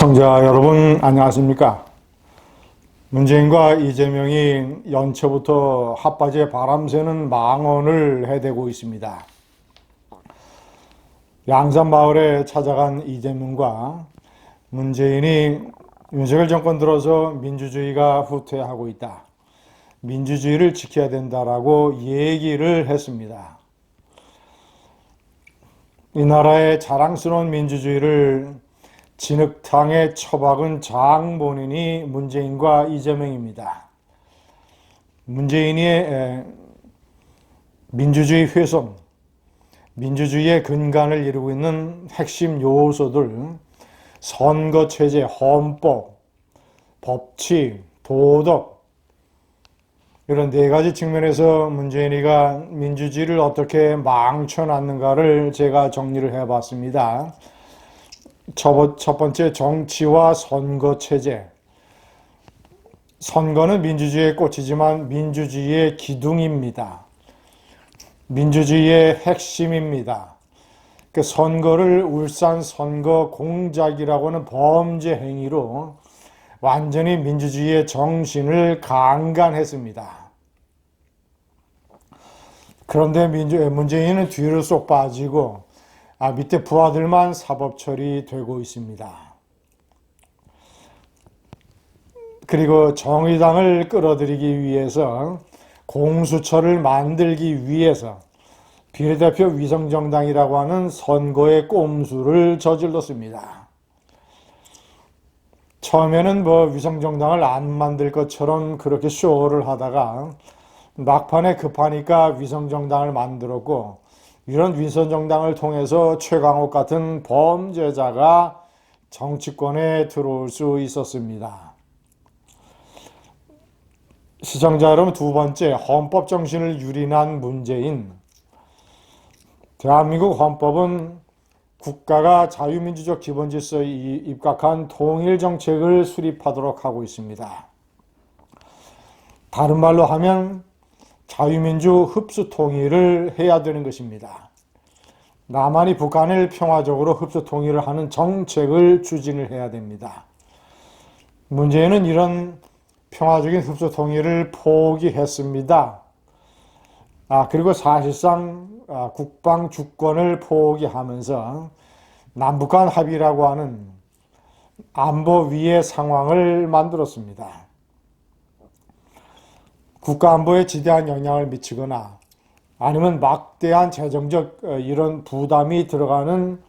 시청자 여러분 안녕하십니까? 문재인과 이재명이 연초부터 핫바지에 바람 새는 망언을 해대고 있습니다. 양산마을에 찾아간 이재명과 문재인이 윤석열 정권 들어서 민주주의가 후퇴하고 있다. 민주주의를 지켜야 된다라고 얘기를 했습니다. 이 나라의 자랑스러운 민주주의를 진흙탕에 처박은 장본인이 문재인과 이재명입니다. 문재인이 민주주의 훼손, 민주주의의 근간을 이루고 있는 핵심 요소들, 선거체제, 헌법, 법치, 도덕, 이런 네 가지 측면에서 문재인이가 민주주의를 어떻게 망쳐놨는가를 제가 정리를 해봤습니다. 첫 번째, 정치와 선거체제. 선거는 민주주의의 꽃이지만 민주주의의 기둥입니다. 민주주의의 핵심입니다. 그 선거를 울산 선거 공작이라고 하는 범죄 행위로 완전히 민주주의의 정신을 강간했습니다. 그런데 문재인은 뒤로 쏙 빠지고 밑에 부하들만 사법 처리되고 있습니다. 그리고 정의당을 끌어들이기 위해서 공수처를 만들기 위해서 비례대표 위성정당이라고 하는 선거의 꼼수를 저질렀습니다. 처음에는 위성정당을 안 만들 것처럼 그렇게 쇼를 하다가 막판에 급하니까 위성정당을 만들었고, 이런 위성정당을 통해서 최강욱 같은 범죄자가 정치권에 들어올 수 있었습니다. 시청자 여러분, 두 번째, 헌법 정신을 유린한 문재인. 대한민국 헌법은 국가가 자유민주적 기본질서에 입각한 통일정책을 수립하도록 하고 있습니다. 다른 말로 하면 자유민주 흡수통일을 해야 되는 것입니다. 남한이 북한을 평화적으로 흡수통일을 하는 정책을 추진을 해야 됩니다. 문제는 이런 평화적인 흡수통일을 포기했습니다. 그리고 사실상 국방 주권을 포기하면서 남북한 합의라고 하는 안보위의 상황을 만들었습니다. 국가안보에 지대한 영향을 미치거나 아니면 막대한 재정적 이런 부담이 들어가는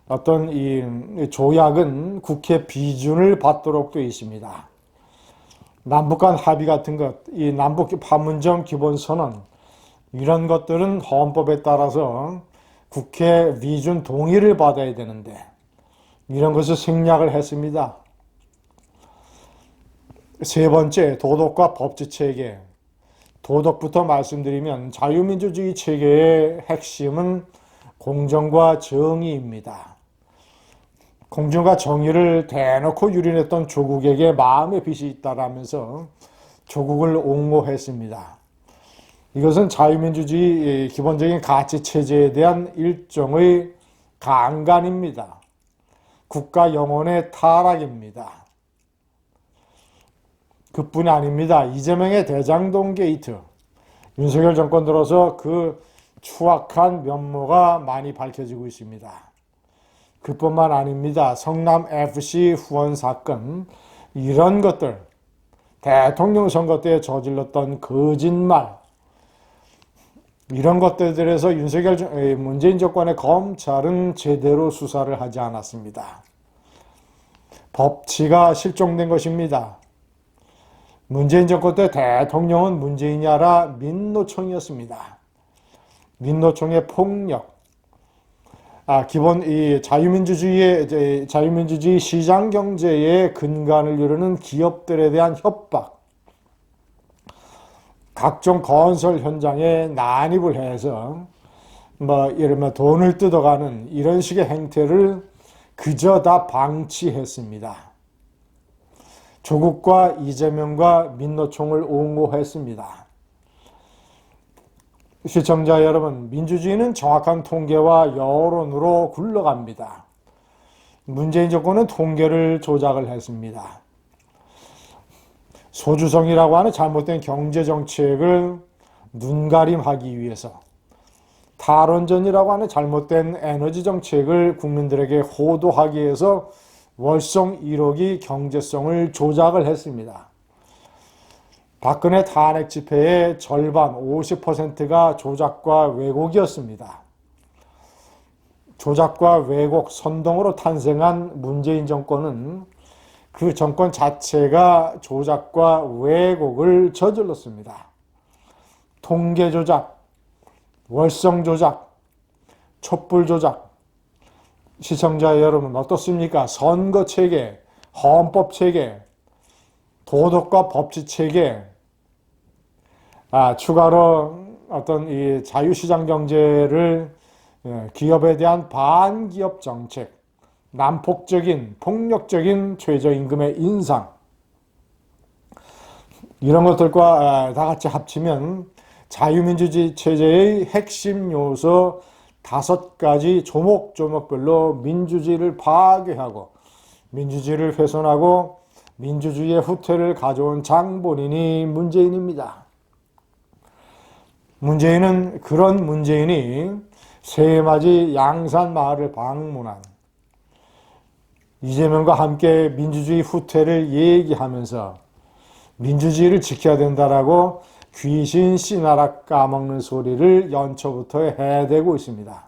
어떤 이 조약은 국회 비준을 받도록 되어 있습니다. 남북한 합의 같은 것, 이 남북 판문점 기본선언, 이런 것들은 헌법에 따라서 국회 비준 동의를 받아야 되는데 이런 것을 생략을 했습니다. 세 번째, 도덕과 법치체계. 도덕부터 말씀드리면 자유민주주의 체계의 핵심은 공정과 정의입니다. 공정과 정의를 대놓고 유린했던 조국에게 마음의 빚이 있다라면서 조국을 옹호했습니다. 이것은 자유민주주의 기본적인 가치체제에 대한 일종의 강간입니다. 국가 영혼의 타락입니다. 그뿐이 아닙니다. 이재명의 대장동 게이트. 윤석열 정권 들어서 그 추악한 면모가 많이 밝혀지고 있습니다. 그뿐만 아닙니다. 성남FC 후원 사건, 이런 것들, 대통령 선거 때 저질렀던 거짓말, 이런 것들에서 문재인 정권의 검찰은 제대로 수사를 하지 않았습니다. 법치가 실종된 것입니다. 문재인 정권 때 대통령은 문재인이 아니라 민노총이었습니다. 민노총의 폭력, 기본 이 자유민주주의 시장 경제의 근간을 이루는 기업들에 대한 협박, 각종 건설 현장에 난입을 해서 이러면 돈을 뜯어가는 이런 식의 행태를 그저 다 방치했습니다. 조국과 이재명과 민노총을 옹호했습니다. 시청자 여러분, 민주주의는 정확한 통계와 여론으로 굴러갑니다. 문재인 정권은 통계를 조작을 했습니다. 소주성이라고 하는 잘못된 경제정책을 눈가림하기 위해서, 탈원전이라고 하는 잘못된 에너지 정책을 국민들에게 호도하기 위해서 월성 1호기 경제성을 조작을 했습니다. 박근혜 탄핵 집회의 절반 50%가 조작과 왜곡이었습니다. 조작과 왜곡, 선동으로 탄생한 문재인 정권은 그 정권 자체가 조작과 왜곡을 저질렀습니다. 통계 조작, 월성 조작, 촛불 조작. 시청자 여러분 어떻습니까? 선거 체계, 헌법 체계, 도덕과 법치 체계, 추가로 어떤 이 자유시장 경제를, 기업에 대한 반기업 정책, 난폭적인 폭력적인 최저임금의 인상, 이런 것들과 다 같이 합치면 자유민주주의 체제의 핵심 요소 5가지 조목조목별로 민주주의를 파괴하고 민주주의를 훼손하고 민주주의의 후퇴를 가져온 장본인이 문재인입니다. 문재인은, 그런 문재인이 새해맞이 양산마을을 방문한, 이재명과 함께 민주주의 후퇴를 얘기하면서 민주주의를 지켜야 된다라고 귀신 씨나라 까먹는 소리를 연초부터 해대고 있습니다.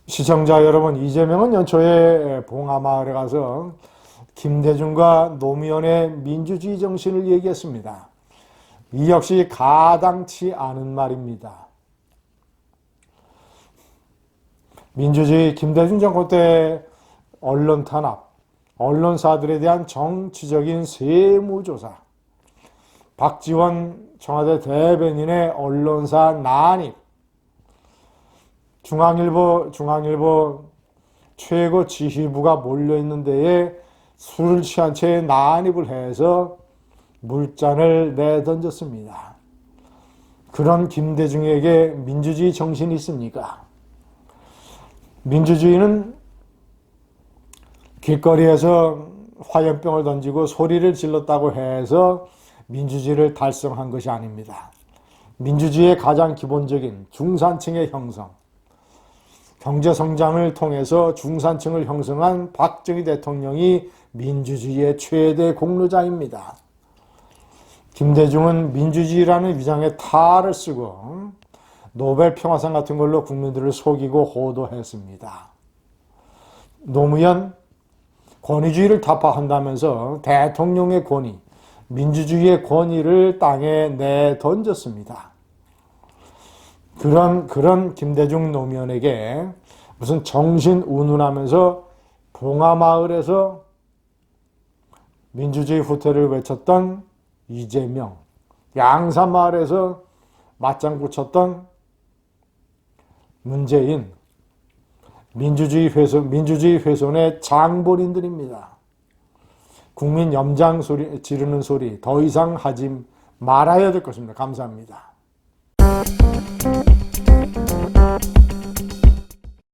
시청자 여러분, 이재명은 연초에 봉하마을에 가서 김대중과 노무현의 민주주의 정신을 얘기했습니다. 이 역시 가당치 않은 말입니다. 민주주의, 김대중 정권 때 언론 탄압, 언론사들에 대한 정치적인 세무조사, 박지원 청와대 대변인의 언론사 난입, 중앙일보 최고 지휘부가 몰려있는 데에 술을 취한 채 난입을 해서 물잔을 내던졌습니다. 그런 김대중에게 민주주의 정신이 있습니까? 민주주의는 길거리에서 화염병을 던지고 소리를 질렀다고 해서 민주주의를 달성한 것이 아닙니다. 민주주의의 가장 기본적인 중산층의 형성, 경제성장을 통해서 중산층을 형성한 박정희 대통령이 민주주의의 최대 공로자입니다. 김대중은 민주주의라는 위장에 탈을 쓰고 노벨 평화상 같은 걸로 국민들을 속이고 호도했습니다. 노무현, 권위주의를 타파한다면서 대통령의 권위, 민주주의의 권위를 땅에 내던졌습니다. 그런 김대중 노무현에게 무슨 정신 운운하면서 봉하마을에서 민주주의 후퇴를 외쳤던 이재명, 양산마을에서 맞장구 쳤던 문재인, 민주주의 훼손의 장본인들입니다. 국민 염장 소리 지르는 소리 더 이상 하지 말아야 될 것입니다. 감사합니다.